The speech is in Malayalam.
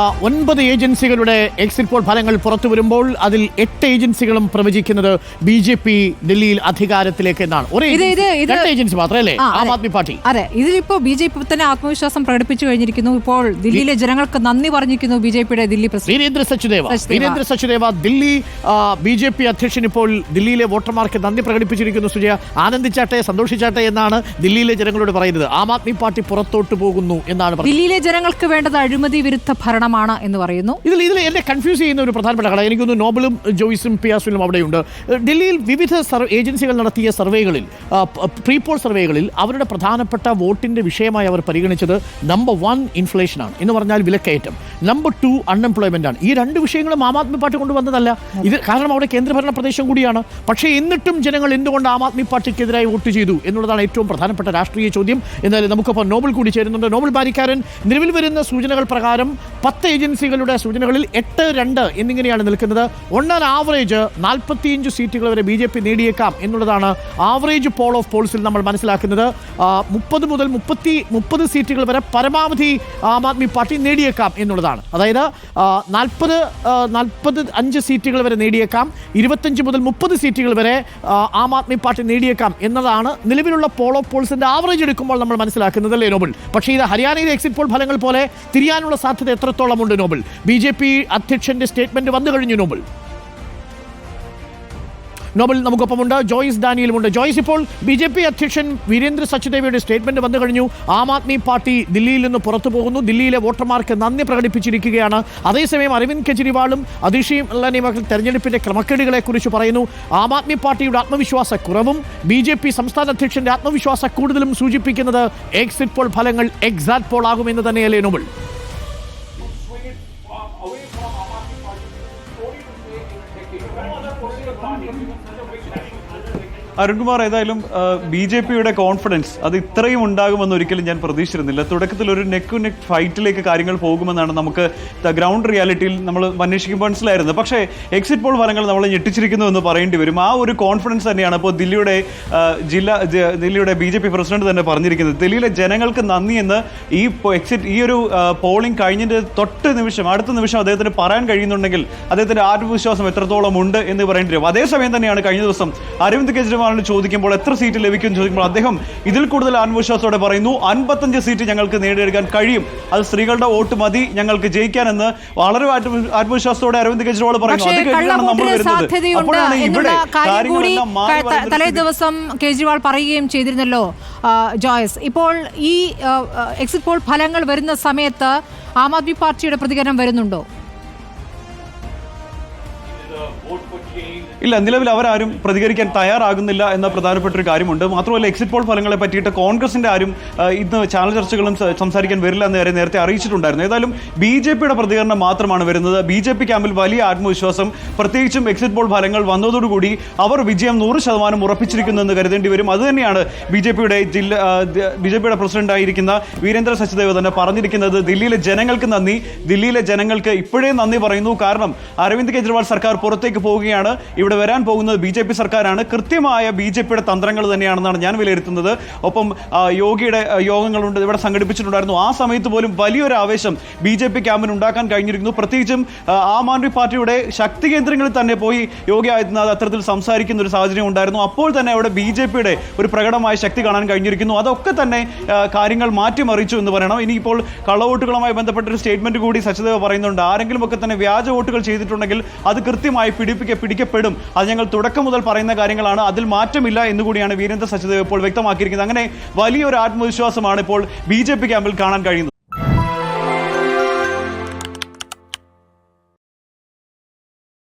9 ഏജൻസികളുടെ എക്സിറ്റ് പോൾ ഫലങ്ങൾ പുറത്തു വരുമ്പോൾ അതിൽ 8 ഏജൻസികളും പ്രവചിക്കുന്നത് BJP ഡൽഹിയിൽ അധികാരത്തിലേക്ക് എന്നാണ്. ഏജൻസി മാത്രമല്ലേ ആം ആദ്മി പാർട്ടി. അതെ, ഇതിലിപ്പോ BJP തന്നെ ആത്മവിശ്വാസം പ്രകടിപ്പിച്ചു കഴിഞ്ഞിരിക്കുന്നു. ഇപ്പോൾ ദില്ലിയിലെ ജനങ്ങൾക്ക് നന്ദി പറഞ്ഞിരിക്കുന്നു BJPയുടെ ദില്ലി പ്രസിഡന്റ് വീരേന്ദ്ര സച്ദേവ. ദില്ലി BJP അധ്യക്ഷൻ ഇപ്പോൾ ദില്ലിയിലെ വോട്ടർമാർക്ക് നന്ദി പ്രകടിപ്പിച്ചിരിക്കുന്നു. സുജയ, ആനന്ദിച്ചാട്ടെ, സന്തോഷിച്ചാട്ടെ എന്നാണ് ദില്ലിയിലെ ജനങ്ങളോട് പറയുന്നത്. ആം ആദ്മി പാർട്ടി പുറത്തോട്ട് പോകുന്നു എന്നാണ് പറയുന്നത്. ദില്ലിയിലെ ജനങ്ങൾക്ക് വേണ്ടത് അഴിമതി വിരുദ്ധ ഭരണം എന്ന് പറയുന്നു. ഇതിൽ എന്നെ കൺഫ്യൂസ് ചെയ്യുന്ന ഒരു പ്രധാനപ്പെട്ട ഘടകം, എനിക്കൊന്ന് നോബലും ജോയ്സും പിയാസുലും അവിടെയുണ്ട്. ഡൽഹിയിൽ വിവിധ ഏജൻസികൾ നടത്തിയ സർവേകളിൽ, പ്രീ പോൾ സർവേകളിൽ അവരുടെ പ്രധാനപ്പെട്ട വോട്ടിന്റെ വിഷയമായി അവർ പരിഗണിച്ചത് നമ്പർ 1 ഇൻഫ്ലേഷനാണ്, എന്ന് പറഞ്ഞാൽ വിലക്കയറ്റം. നമ്പർ 2 അൺഎംപ്ലോയ്മെന്റ് ആണ്. ഈ രണ്ട് വിഷയങ്ങളും ആം ആദ്മി പാർട്ടി കൊണ്ടുവന്നതല്ല. ഇത് കാരണം അവിടെ കേന്ദ്രഭരണ പ്രദേശം കൂടിയാണ്. പക്ഷേ എന്നിട്ടും ജനങ്ങൾ എന്തുകൊണ്ട് ആം ആദ്മി പാർട്ടിക്കെതിരായി വോട്ട് ചെയ്തു എന്നുള്ളതാണ് ഏറ്റവും പ്രധാനപ്പെട്ട രാഷ്ട്രീയ ചോദ്യം. എന്നാലും നമുക്കിപ്പോൾ നോബൽ കൂടി ചേരുന്നുണ്ട്. നോബൽ ബാരിക്കാരൻ, നിലവിൽ വരുന്ന സൂചനകൾ പ്രകാരം 10 ഏജൻസികളുടെ സൂചനകളിൽ 8-2 എന്നിങ്ങനെയാണ് നിൽക്കുന്നത്. ഓൺ ആവറേജ് 45 സീറ്റുകൾ വരെ BJP നേടിയേക്കാം എന്നുള്ളതാണ് ആവറേജ് പോൾ ഓഫ് പോൾസിൽ നമ്മൾ മനസ്സിലാക്കുന്നത്. 30 മുതൽ 30 സീറ്റുകൾ വരെ പരമാവധി ആം ആദ്മി പാർട്ടി നേടിയേക്കാം എന്നുള്ളതാണ്. അതായത് 45 സീറ്റുകൾ വരെ നേടിയേക്കാം, 25 മുതൽ 30 സീറ്റുകൾ വരെ ആം ആദ്മി പാർട്ടി നേടിയേക്കാം എന്നതാണ് നിലവിലുള്ള പോൾ ഓഫ് പോൾസിന്റെ ആവറേജ് എടുക്കുമ്പോൾ നമ്മൾ മനസ്സിലാക്കുന്നത്, അല്ലേ നോബൽ? പക്ഷേ ഇത് ഹരിയാനയിലെ എക്സിറ്റ് പോൾ ഫലങ്ങൾ പോലെ തിരിയാനുള്ള സാധ്യത എത്രത്തോളം ഉണ്ട് നോബൽ? BJP അധ്യക്ഷന്റെ സ്റ്റേറ്റ്മെന്റ് വന്നു കഴിഞ്ഞു നോബൽ. നമുക്കൊപ്പമുണ്ട് ജോയ്സ് ഡാനിയലുമുണ്ട്. ജോയ്സ്, ഇപ്പോൾ BJP അധ്യക്ഷൻ വീരേന്ദ്ര സച്ദേവയുടെ സ്റ്റേറ്റ്മെന്റ് വന്നു കഴിഞ്ഞു. ആം ആദ്മി പാർട്ടി ദില്ലിയിൽ നിന്ന് പുറത്തു പോകുന്നു. ദില്ലിയിലെ വോട്ടർമാർക്ക് നന്ദി പ്രകടിപ്പിച്ചിരിക്കുകയാണ്. അതേസമയം അരവിന്ദ് കെജ്രിവാളും അതീഷിയും തെരഞ്ഞെടുപ്പിന്റെ ക്രമക്കേടുകളെ കുറിച്ച് പറയുന്നു. ആം ആദ്മി പാർട്ടിയുടെ ആത്മവിശ്വാസ കുറവും BJP സംസ്ഥാന അധ്യക്ഷന്റെ ആത്മവിശ്വാസ കൂടുതലും സൂചിപ്പിക്കുന്നത് എക്സിറ്റ് പോൾ ഫലങ്ങൾ എക്സാക്ട് പോൾ ആകുമെന്ന് തന്നെയല്ലേ നോബൽ? അരുൺകുമാർ, ഏതായാലും BJPയുടെ കോൺഫിഡൻസ് അത് ഇത്രയും ഉണ്ടാകുമെന്ന് ഒരിക്കലും ഞാൻ പ്രതീക്ഷിച്ചിരുന്നില്ല. തുടക്കത്തിൽ ഒരു നെക്ക് ടു നെക്ക് ഫൈറ്റിലേക്ക് കാര്യങ്ങൾ പോകുമെന്നാണ് നമുക്ക് ഗ്രൗണ്ട് റിയാലിറ്റിയിൽ നമ്മൾ അന്വേഷിക്കുമ്പോൾ മനസ്സിലായിരുന്നത്. പക്ഷേ എക്സിറ്റ് പോൾ ഫലങ്ങൾ നമ്മളെ ഞെട്ടിച്ചിരിക്കുന്നു എന്ന് പറയേണ്ടി വരും. ആ ഒരു കോൺഫിഡൻസ് തന്നെയാണ് ഇപ്പോൾ ദില്ലിയുടെ BJP പ്രസിഡന്റ് തന്നെ പറഞ്ഞിരിക്കുന്നത്. ദില്ലിയിലെ ജനങ്ങൾക്ക് നന്ദി എന്ന് ഈ ഒരു പോളിംഗ് കഴിഞ്ഞതിൻ്റെ അടുത്ത നിമിഷം അദ്ദേഹത്തിന് പറയാൻ കഴിയുന്നുണ്ടെങ്കിൽ അദ്ദേഹത്തിന്റെ ആത്മവിശ്വാസം എത്രത്തോളം ഉണ്ട് എന്ന് പറയേണ്ടി വരും. അതേസമയം തന്നെയാണ് കഴിഞ്ഞ ദിവസം അരവിന്ദ് കെജ്രിവാൾ ചോദിക്കുമ്പോൾ എത്ര സീറ്റ് ലഭിക്കും ചോദിക്കുമ്പോൾ അദ്ദേഹം ഇതിൽ കൂടുതൽ ആത്മവിശ്വാസത്തോടെ പറയുന്നു, 55 സീറ്റ് ഞങ്ങൾക്ക് നേടിയെടുക്കാൻ കഴിയും, അത് സ്ത്രീകളുടെ വോട്ട് മതി ഞങ്ങൾക്ക് ജയിക്കാനെന്ന് വളരെ ആത്മവിശ്വാസത്തോടെ അരവിന്ദ് കെജ്രിവാൾ പറയുന്നു. അത് കേട്ടിട്ടാണ് നമ്മൾ വരുന്നത്. അപ്പോഴാണ് ഇവിടെ തലേ ദിവസം കേജ്രിവാൾ പറയുകയും ചെയ്തിരുന്നല്ലോ ജോയ്സ്. ഇപ്പോൾ ഈ എക്സിറ്റ് പോൾ ഫലങ്ങൾ വരുന്ന സമയത്ത് ആം ആദ്മി പാർട്ടിയുടെ പ്രതികരണം വരുന്നുണ്ടോ? ഇല്ല, നിലവിൽ അവരാരും പ്രതികരിക്കാൻ തയ്യാറാകുന്നില്ല എന്ന പ്രധാനപ്പെട്ട ഒരു കാര്യമുണ്ട്. മാത്രമല്ല എക്സിറ്റ് പോൾ ഫലങ്ങളെ പറ്റിയിട്ട് കോൺഗ്രസിന്റെ ആരും ഇന്ന് ചാനൽ ചർച്ചകളും സംസാരിക്കാൻ വരില്ല എന്ന് നേരത്തെ അറിയിച്ചിട്ടുണ്ടായിരുന്നു. ഏതായാലും BJPയുടെ പ്രതികരണം മാത്രമാണ് വരുന്നത്. BJP ക്യാമ്പിൽ വലിയ ആത്മവിശ്വാസം, പ്രത്യേകിച്ചും എക്സിറ്റ് പോൾ ഫലങ്ങൾ വന്നതോടുകൂടി അവർ വിജയം 100% ഉറപ്പിച്ചിരിക്കുന്നു എന്ന് കരുതേണ്ടി വരും. അതുതന്നെയാണ് BJPയുടെ പ്രസിഡന്റായിരിക്കുന്ന വീരേന്ദ്ര സച്ദേവ് തന്നെ പറഞ്ഞിരിക്കുന്നത്. ദില്ലിയിലെ ജനങ്ങൾക്ക് നന്ദി, ദില്ലിയിലെ ജനങ്ങൾക്ക് ഇപ്പോഴേ നന്ദി പറയുന്നു. കാരണം അരവിന്ദ് കെജ്രിവാൾ സർക്കാർ പുറത്തേക്ക് പോവുകയാണ്, ഇവിടെ വരാൻ പോകുന്നത് BJP സർക്കാരാണ്. കൃത്യമായ BJPയുടെ തന്ത്രങ്ങൾ തന്നെയാണെന്നാണ് ഞാൻ വിലയിരുത്തുന്നത്. ഒപ്പം യോഗിയുടെ യോഗങ്ങളുണ്ട് ഇവിടെ സംഘടിപ്പിച്ചിട്ടുണ്ടായിരുന്നു. ആ സമയത്ത് പോലും വലിയൊരു ആവേശം BJP ക്യാമ്പിന് ഉണ്ടാക്കാൻ കഴിഞ്ഞിരിക്കുന്നു. പ്രത്യേകിച്ചും ആം ആദ്മി പാർട്ടിയുടെ ശക്തി കേന്ദ്രങ്ങളിൽ തന്നെ പോയി യോഗി ആദിത്യനാഥ് അത്തരത്തിൽ സംസാരിക്കുന്ന ഒരു സാഹചര്യം ഉണ്ടായിരുന്നു. അപ്പോൾ തന്നെ അവിടെ BJPയുടെ ഒരു പ്രകടമായ ശക്തി കാണാൻ കഴിഞ്ഞിരിക്കുന്നു. അതൊക്കെ തന്നെ കാര്യങ്ങൾ മാറ്റിമറിച്ചു എന്ന് പറയണം. ഇനിയിപ്പോൾ കള്ളവോട്ടുകളുമായി ബന്ധപ്പെട്ട ഒരു സ്റ്റേറ്റ്മെന്റ് കൂടി സച്ദേവ് പറയുന്നുണ്ട്. ആരെങ്കിലും ഒക്കെ തന്നെ വ്യാജ വോട്ടുകൾ ചെയ്തിട്ടുണ്ടെങ്കിൽ അത് കൃത്യമായി പിടിക്കപ്പെടും. അത് ഞങ്ങൾ തുടക്കം മുതൽ പറയുന്ന കാര്യങ്ങളാണ്, അതിൽ മാറ്റമില്ല എന്നുകൂടിയാണ് വീരേന്ദ്ര സച്ദേവ് ഇപ്പോൾ വ്യക്തമാക്കിയിരിക്കുന്നത്. അങ്ങനെ വലിയൊരു ആത്മവിശ്വാസമാണ് ഇപ്പോൾ BJP ക്യാമ്പിൽ കാണാൻ കഴിയുന്നത്.